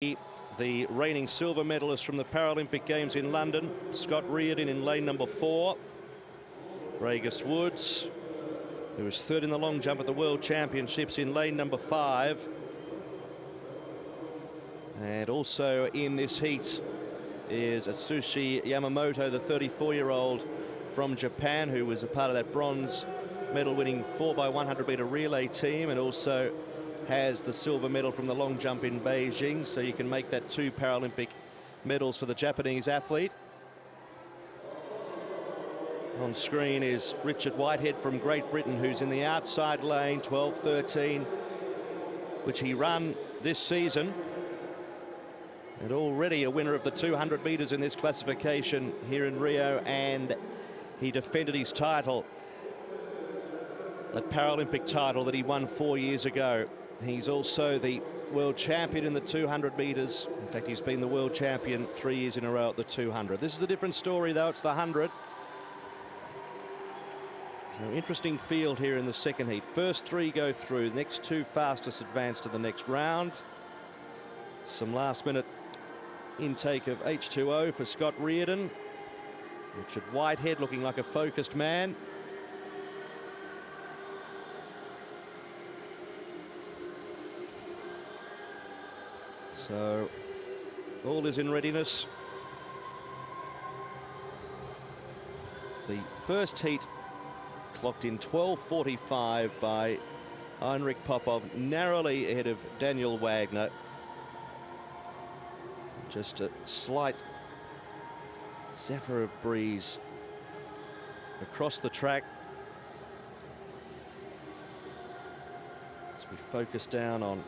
The reigning silver medalist from the Paralympic Games in London, Scott Reardon in lane number 4. Regas Woods, who was third in the long jump at the World Championships, in lane number 5. And also in this heat is Atsushi Yamamoto, the 34-year-old from Japan, who was a part of that bronze medal-winning 4x100 meter relay team, and also has the silver medal from the long jump in Beijing, so you can make that 2 Paralympic medals for the Japanese athlete. On screen is Richard Whitehead from Great Britain, who's in the outside lane, 12:13, which he ran this season, and already a winner of the 200 meters in this classification here in Rio, and he defended his title, that Paralympic title that he won 4 years ago. He's also the world champion in the 200 meters. In fact, he's been the world champion 3 years in a row at the 200. This is a different story, though. It's the 100. So interesting field here in the second heat. First 3 go through. Next 2 fastest advance to the next round. Some last-minute intake of H2O for Scott Reardon. Richard Whitehead looking like a focused man. So all is in readiness. The first heat clocked in 12:45 by Heinrich Popov, narrowly ahead of Daniel Wagner. Just a slight zephyr of breeze across the track as we focus down on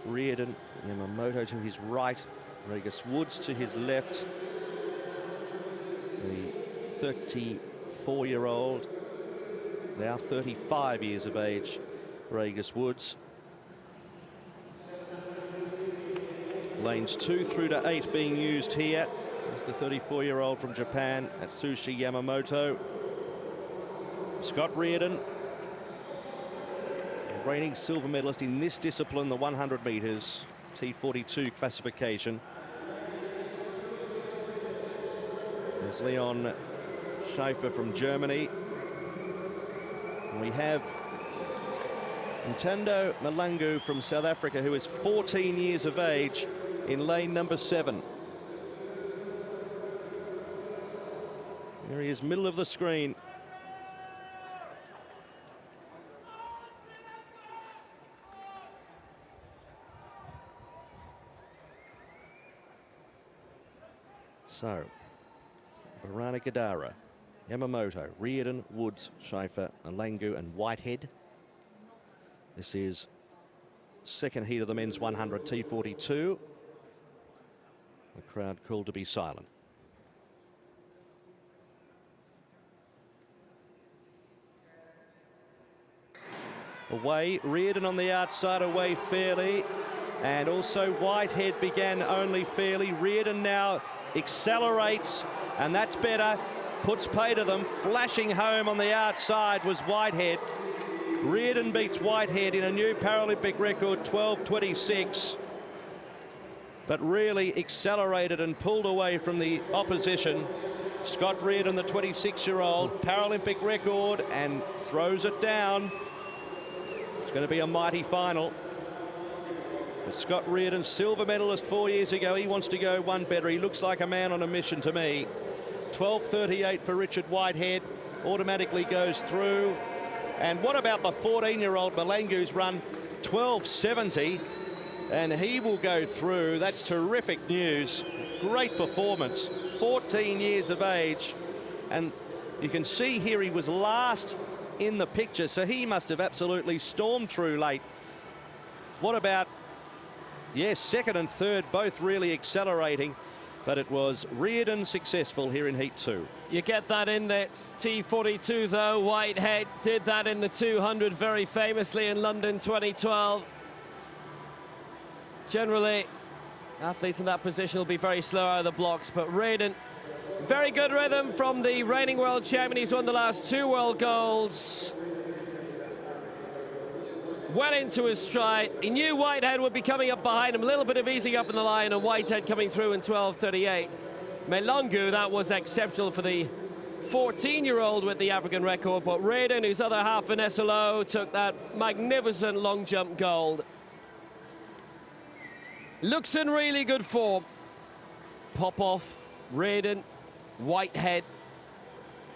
Reardon. Yamamoto to his right, Regas Woods to his left. The 34-year-old, now 35 years of age, Regas Woods. Lanes 2 through to 8 being used here. That's the 34-year-old from Japan, Atsushi Yamamoto. Scott Reardon, reigning silver medalist in this discipline, the 100 meters, T42 classification. There's Leon SCHAEFER from Germany. And we have Ntando MAHLANGU from South Africa, who is 14 years of age, in lane number 7. There he is, middle of the screen. So, ABARANA, GEDARA, Yamamoto, Reardon, Woods, SCHAEFER, MAHLANGU and Whitehead. This is second heat of the men's 100 T42. The crowd called to be silent. Away, Reardon on the outside, away fairly. And also Whitehead began only fairly. Reardon now accelerates, and that's better. Puts pay to them. Flashing home on the outside was Whitehead. Reardon beats Whitehead in a new Paralympic record, 12:26. But really accelerated and pulled away from the opposition. Scott Reardon, the 26-year-old, Paralympic record, and throws it down. It's going to be a mighty final. But Scott Reardon, silver medalist 4 years ago, he wants to go one better. He looks like a man on a mission to me. 12:38 for Richard Whitehead, automatically goes through. And what about the 14-year-old MAHLANGU's run 12:70, and he will go through. That's terrific news. Great performance, 14 years of age. And you can see here he was last in the picture, so he must have absolutely stormed through late. What about, yes, second and third, both really accelerating, but it was Reardon successful here in Heat 2. You get that in the T42, though. Whitehead did that in the 200 very famously in London 2012. Generally, athletes in that position will be very slow out of the blocks, but Reardon, very good rhythm from the reigning world champion. He's won the last 2 world golds. well into his stride. He knew Whitehead would be coming up behind him, a little bit of easing up in the line, and Whitehead coming through in 12:38. MAHLANGU, that was exceptional for the 14-year-old with the African record, but REARDON, whose other half in SLO, took that magnificent long jump gold. Looks in really good form. Popoff, REARDON, Whitehead,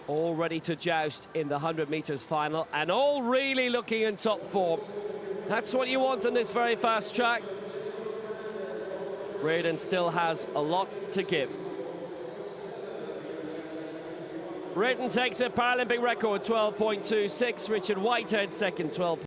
all ready to joust in the 100 meters final, and all really looking in top form. That's what you want on this very fast track. REARDON still has a lot to give. REARDON takes a Paralympic record, 12.26. Richard Whitehead second, 12.